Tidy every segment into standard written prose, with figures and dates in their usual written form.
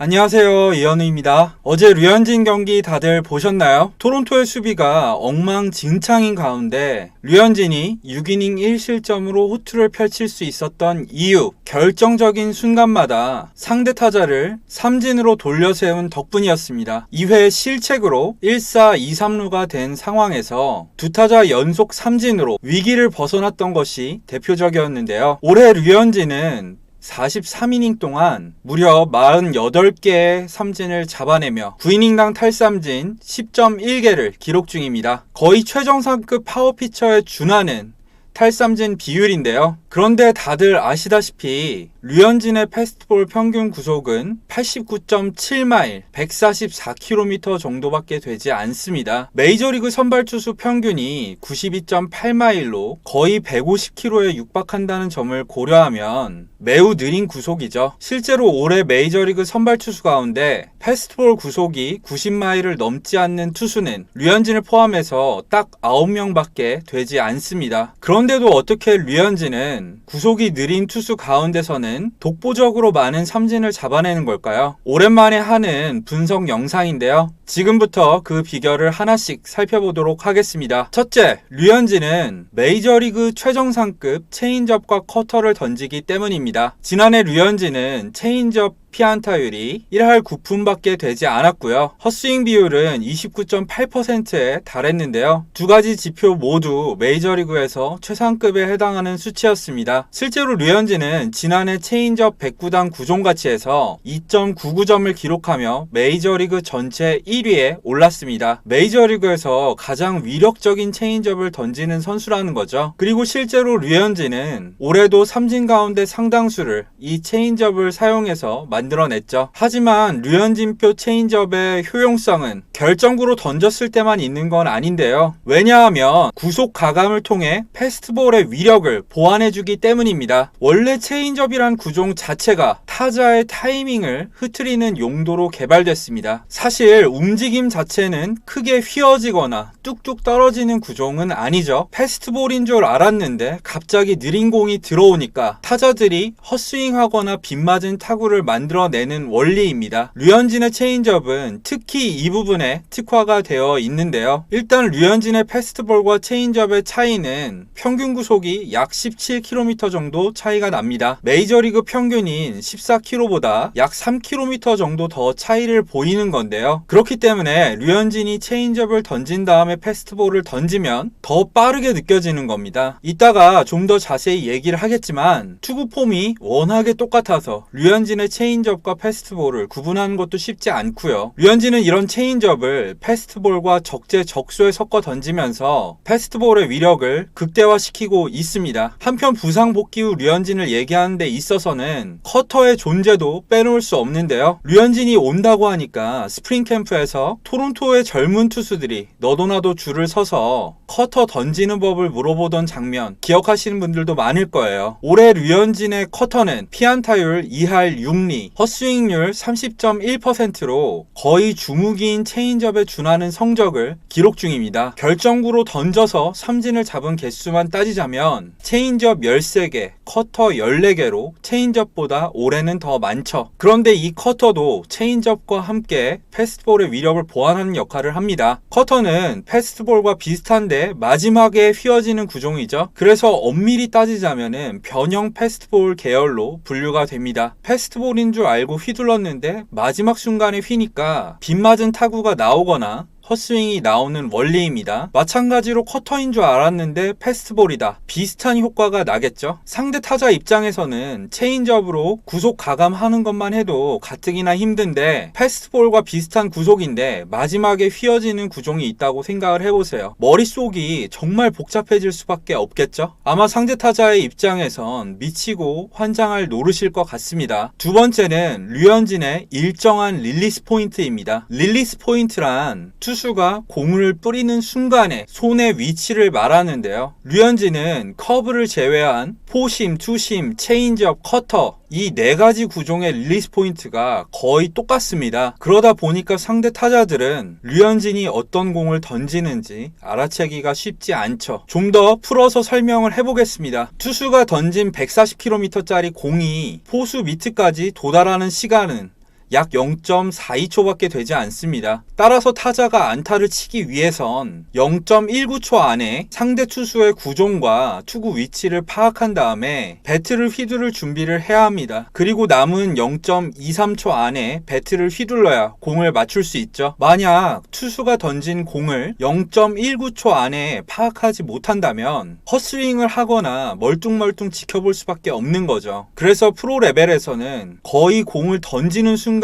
안녕하세요, 이현우입니다. 어제 류현진 경기 다들 보셨나요? 토론토의 수비가 엉망진창인 가운데 류현진이 6이닝 1실점으로 호투를 펼칠 수 있었던 이유, 결정적인 순간마다 상대 타자를 삼진으로 돌려세운 덕분이었습니다. 2회 실책으로 1사 2삼루가 된 상황에서 두 타자 연속 삼진으로 위기를 벗어났던 것이 대표적이었는데요. 올해 류현진은 43이닝 동안 무려 48개의 삼진을 잡아내며 9이닝당 탈삼진 10.1개를 기록 중입니다. 거의 최정상급 파워피처에 준하는 탈삼진 비율인데요. 그런데 다들 아시다시피 류현진의 패스트볼 평균 구속은 89.7마일, 144km 정도밖에 되지 않습니다. 메이저리그 선발 투수 평균이 92.8마일로 거의 150km에 육박한다는 점을 고려하면 매우 느린 구속이죠. 실제로 올해 메이저리그 선발 투수 가운데 패스트볼 구속이 90마일을 넘지 않는 투수는 류현진을 포함해서 딱 9명밖에 되지 않습니다. 그런데도 어떻게 류현진은 구속이 느린 투수 가운데서는 독보적으로 많은 삼진을 잡아내는 걸까요? 오랜만에 하는 분석 영상인데요. 지금부터 그 비결을 하나씩 살펴보도록 하겠습니다. 첫째, 류현진은 메이저리그 최정상급 체인지업과 커터를 던지기 때문입니다. 지난해 류현진은 체인지업 피안타율이 1할 9푼밖에 되지 않았고요. 헛스윙 비율은 29.8%에 달했는데요. 두 가지 지표 모두 메이저리그에서 최상급에 해당하는 수치였습니다. 실제로 류현진은 지난해 체인지업 100구단 구종 가치에서 2.99점을 기록하며 메이저리그 전체 1위에 올랐습니다. 메이저리그에서 가장 위력적인 체인지업을 던지는 선수라는 거죠. 그리고 실제로 류현진은 올해도 삼진 가운데 상당수를 이 체인지업을 사용해서 만들어냈죠. 하지만 류현진표 체인지업의 효용성은 결정구로 던졌을 때만 있는 건 아닌데요. 왜냐하면 구속 가감을 통해 패스트볼의 위력을 보완해주기 때문입니다. 원래 체인지업이란 구종 자체가 타자의 타이밍을 흐트리는 용도로 개발됐습니다. 사실 움직임 자체는 크게 휘어지거나 뚝뚝 떨어지는 구종은 아니죠. 패스트볼인 줄 알았는데 갑자기 느린 공이 들어오니까 타자들이 헛스윙하거나 빗맞은 타구를 만들어내는 원리입니다. 류현진의 체인지업은 특히 이 부분에 특화가 되어 있는데요. 일단 류현진의 패스트볼과 체인지업의 차이는 평균 구속이 약 17km 정도 차이가 납니다. 메이저리그 평균인 14km보다 약 3km 정도 더 차이를 보이는 건데요. 그렇기 때문에 류현진이 체인지업을 던진 다음에 패스트볼을 던지면 더 빠르게 느껴지는 겁니다. 이따가 좀 더 자세히 얘기를 하겠지만 투구 폼이 워낙에 똑같아서 류현진의 체인지업과 패스트볼을 구분하는 것도 쉽지 않고요. 류현진은 이런 체인지업을 패스트볼과 적재적소에 섞어 던지면서 패스트볼의 위력을 극대화시키고 있습니다. 한편 부상 복귀 후 류현진을 얘기하는 데 있어서는 커터의 존재도 빼놓을 수 없는데요. 류현진이 온다고 하니까 스프링 캠프에서 토론토의 젊은 투수들이 너도나도 줄을 서서 커터 던지는 법을 물어보던 장면 기억하시는 분들도 많을 거예요. 올해 류현진의 커터는 피안타율 2할 6리, 헛스윙률 30.1%로 거의 주무기인 체인지업에 준하는 성적을 기록 중입니다. 결정구로 던져서 삼진을 잡은 개수만 따지자면 체인지업 13개, 커터 14개로 체인지업보다 올해는 더 많죠. 그런데 이 커터도 체인지업과 함께 패스트볼의 위력을 보완하는 역할을 합니다. 커터는 패스트볼과 비슷한데 마지막에 휘어지는 구종이죠. 그래서 엄밀히 따지자면 변형 패스트볼 계열로 분류가 됩니다. 패스트볼인 줄 알고 휘둘렀는데 마지막 순간에 휘니까 빗맞은 타구가 나오거나 헛스윙이 나오는 원리입니다. 마찬가지로 커터인 줄 알았는데 패스트볼이다. 비슷한 효과가 나겠죠. 상대 타자 입장에서는 체인지업으로 구속 가감하는 것만 해도 가뜩이나 힘든데 패스트볼과 비슷한 구속인데 마지막에 휘어지는 구종이 있다고 생각을 해보세요. 머릿속이 정말 복잡해질 수밖에 없겠죠. 아마 상대 타자의 입장에선 미치고 환장할 노릇일 것 같습니다. 두 번째는 류현진의 일정한 릴리스 포인트입니다. 릴리스 포인트란 투수가 공을 뿌리는 순간에 손의 위치를 말하는데요. 류현진은 커브를 제외한 포심, 투심, 체인지업, 커터 이 4가지 구종의 릴리스 포인트가 거의 똑같습니다. 그러다 보니까 상대 타자들은 류현진이 어떤 공을 던지는지 알아채기가 쉽지 않죠. 좀 더 풀어서 설명을 해보겠습니다. 투수가 던진 140km짜리 공이 포수 밑까지 도달하는 시간은 약 0.42초밖에 되지 않습니다. 따라서 타자가 안타를 치기 위해선 0.19초 안에 상대 투수의 구종과 투구 위치를 파악한 다음에 배트를 휘두를 준비를 해야 합니다. 그리고 남은 0.23초 안에 배트를 휘둘러야 공을 맞출 수 있죠. 만약 투수가 던진 공을 0.19초 안에 파악하지 못한다면 헛스윙을 하거나 멀뚱멀뚱 지켜볼 수밖에 없는 거죠. 그래서 프로 레벨에서는 거의 공을 던지는 순간에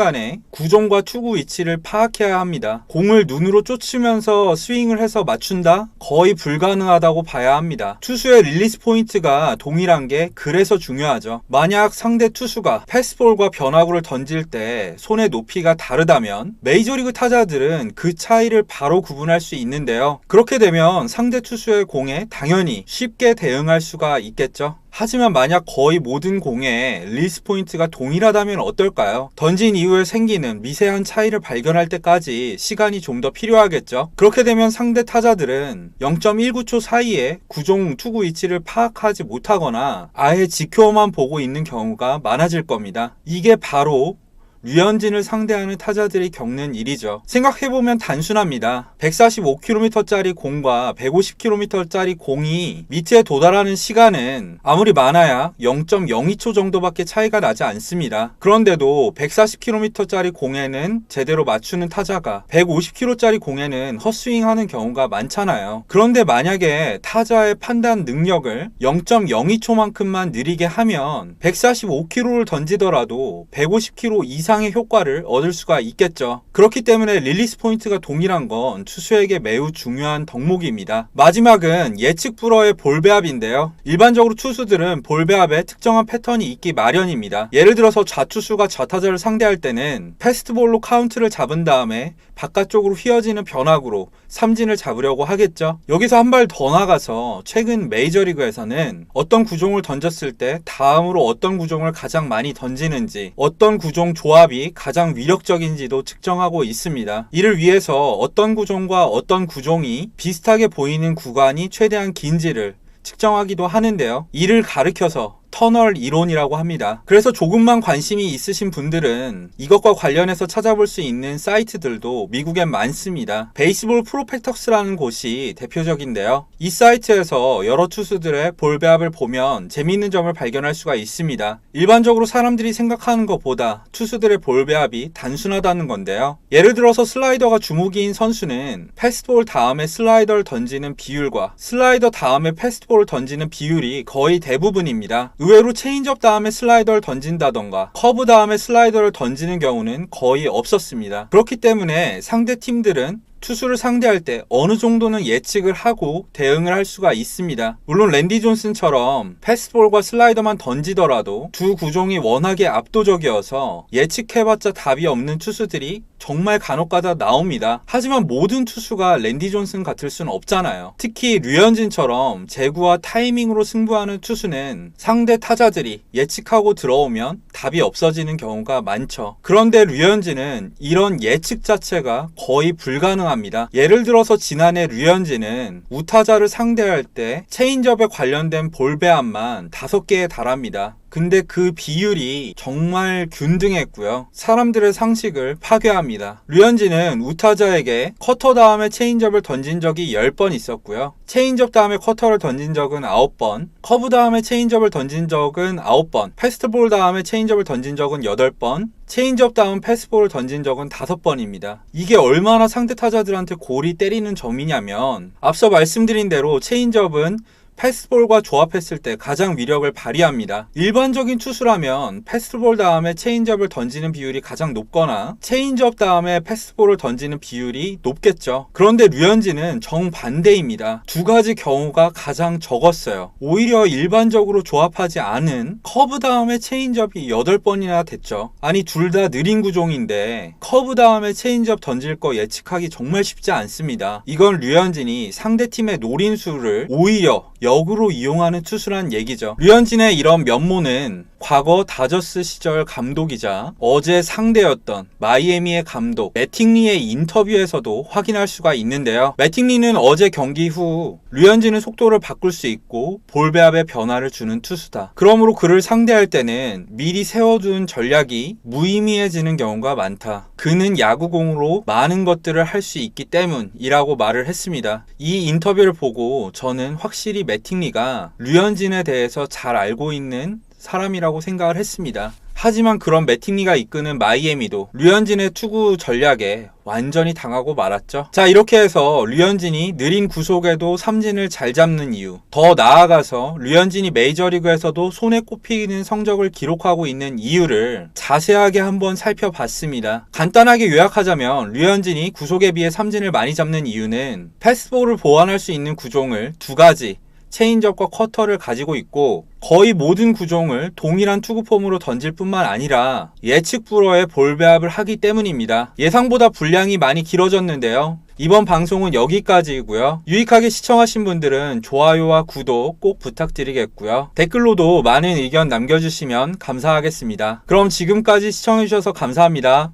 구종과 투구 위치를 파악해야 합니다. 공을 눈으로 쫓으면서 스윙을 해서 맞춘다? 거의 불가능하다고 봐야 합니다. 투수의 릴리스 포인트가 동일한 게 그래서 중요하죠. 만약 상대 투수가 패스트볼과 변화구를 던질 때 손의 높이가 다르다면 메이저리그 타자들은 그 차이를 바로 구분할 수 있는데요. 그렇게 되면 상대 투수의 공에 당연히 쉽게 대응할 수가 있겠죠. 하지만 만약 거의 모든 공에 릴리스 포인트가 동일하다면 어떨까요? 던진 이후에 생기는 미세한 차이를 발견할 때까지 시간이 좀 더 필요하겠죠. 그렇게 되면 상대 타자들은 0.19초 사이에 구종 투구 위치를 파악하지 못하거나 아예 지켜만 보고 있는 경우가 많아질 겁니다. 이게 바로 류현진을 상대하는 타자들이 겪는 일이죠. 생각해보면 단순합니다. 145km짜리 공과 150km짜리 공이 밑에 도달하는 시간은 아무리 많아야 0.02초 정도밖에 차이가 나지 않습니다. 그런데도 140km짜리 공에는 제대로 맞추는 타자가 150km짜리 공에는 헛스윙하는 경우가 많잖아요. 그런데 만약에 타자의 판단 능력을 0.02초만큼만 느리게 하면 145km를 던지더라도 150km 이상의 효과를 얻을 수가 있겠죠. 그렇기 때문에 릴리스 포인트가 동일한 건 투수에게 매우 중요한 덕목입니다. 마지막은 예측 불허의 볼 배합인데요. 일반적으로 투수들은 볼 배합에 특정한 패턴이 있기 마련입니다. 예를 들어서 좌투수가 좌타자를 상대할 때는 패스트볼로 카운트를 잡은 다음에 바깥쪽으로 휘어지는 변화구로 삼진을 잡으려고 하겠죠. 여기서 한 발 더 나가서 최근 메이저리그에서는 어떤 구종을 던졌을 때 다음으로 어떤 구종을 가장 많이 던지는지, 어떤 구종 조합이 가장 위력적인지도 측정하고 있습니다. 이를 위해서 어떤 구종과 어떤 구종이 비슷하게 보이는 구간이 최대한 긴지를 측정하기도 하는데요. 이를 가리켜서 터널 이론이라고 합니다. 그래서 조금만 관심이 있으신 분들은 이것과 관련해서 찾아볼 수 있는 사이트들도 미국엔 많습니다. 베이스볼 프로펙터스라는 곳이 대표적인데요. 이 사이트에서 여러 투수들의 볼 배합을 보면 재미있는 점을 발견할 수가 있습니다. 일반적으로 사람들이 생각하는 것보다 투수들의 볼 배합이 단순하다는 건데요. 예를 들어서 슬라이더가 주무기인 선수는 패스트볼 다음에 슬라이더를 던지는 비율과 슬라이더 다음에 패스트볼을 던지는 비율이 거의 대부분입니다. 의외로 체인지업 다음에 슬라이더를 던진다던가 커브 다음에 슬라이더를 던지는 경우는 거의 없었습니다. 그렇기 때문에 상대 팀들은 투수를 상대할 때 어느 정도는 예측을 하고 대응을 할 수가 있습니다. 물론 랜디 존슨처럼 패스트볼과 슬라이더만 던지더라도 두 구종이 워낙에 압도적이어서 예측해봤자 답이 없는 투수들이 정말 간혹가다 나옵니다. 하지만 모든 투수가 랜디 존슨 같을 수는 없잖아요. 특히 류현진처럼 제구와 타이밍으로 승부하는 투수는 상대 타자들이 예측하고 들어오면 답이 없어지는 경우가 많죠. 그런데 류현진은 이런 예측 자체가 거의 불가능합니다. 예를 들어서 지난해 류현진은 우타자를 상대할 때 체인지업에 관련된 볼 배합만 5개에 달합니다. 근데 그 비율이 정말 균등했고요. 사람들의 상식을 파괴합니다. 류현진은 우타자에게 커터 다음에 체인지업을 던진 적이 10번 있었고요. 체인지업 다음에 커터를 던진 적은 9번, 커브 다음에 체인지업을 던진 적은 9번, 패스트볼 다음에 체인지업을 던진 적은 8번, 체인지업 다음 패스트볼을 던진 적은 5번입니다. 이게 얼마나 상대 타자들한테 골이 때리는 점이냐면 앞서 말씀드린 대로 체인지업은 패스트볼과 조합했을 때 가장 위력을 발휘합니다. 일반적인 투수라면 패스트볼 다음에 체인지업을 던지는 비율이 가장 높거나 체인지업 다음에 패스트볼을 던지는 비율이 높겠죠. 그런데 류현진은 정반대입니다. 두 가지 경우가 가장 적었어요. 오히려 일반적으로 조합하지 않은 커브 다음에 체인지업이 8번이나 됐죠. 아니 둘 다 느린 구종인데 커브 다음에 체인지업 던질 거 예측하기 정말 쉽지 않습니다. 이건 류현진이 상대팀의 노린수를 오히려 역으로 이용하는 투수란 얘기죠. 류현진의 이런 면모는 과거 다저스 시절 감독이자 어제 상대였던 마이애미의 감독 매팅리의 인터뷰에서도 확인할 수가 있는데요. 매팅리는 어제 경기 후 류현진은 속도를 바꿀 수 있고 볼 배합에 변화를 주는 투수다. 그러므로 그를 상대할 때는 미리 세워둔 전략이 무의미해지는 경우가 많다. 그는 야구공으로 많은 것들을 할 수 있기 때문이라고 말을 했습니다. 이 인터뷰를 보고 저는 확실히 매팅리가 류현진에 대해서 잘 알고 있는 사람이라고 생각을 했습니다. 하지만 그런 매팅리가 이끄는 마이애미도 류현진의 투구 전략에 완전히 당하고 말았죠. 자, 이렇게 해서 류현진이 느린 구속에도 삼진을 잘 잡는 이유, 더 나아가서 류현진이 메이저리그에서도 손에 꼽히는 성적을 기록하고 있는 이유를 자세하게 한번 살펴봤습니다. 간단하게 요약하자면 류현진이 구속에 비해 삼진을 많이 잡는 이유는 패스트볼을 보완할 수 있는 구종을 두 가지 체인지업과 커터를 가지고 있고 거의 모든 구종을 동일한 투구폼으로 던질 뿐만 아니라 예측 불허의 볼 배합을 하기 때문입니다. 예상보다 분량이 많이 길어졌는데요. 이번 방송은 여기까지이고요. 유익하게 시청하신 분들은 좋아요와 구독 꼭 부탁드리겠고요. 댓글로도 많은 의견 남겨주시면 감사하겠습니다. 그럼 지금까지 시청해주셔서 감사합니다.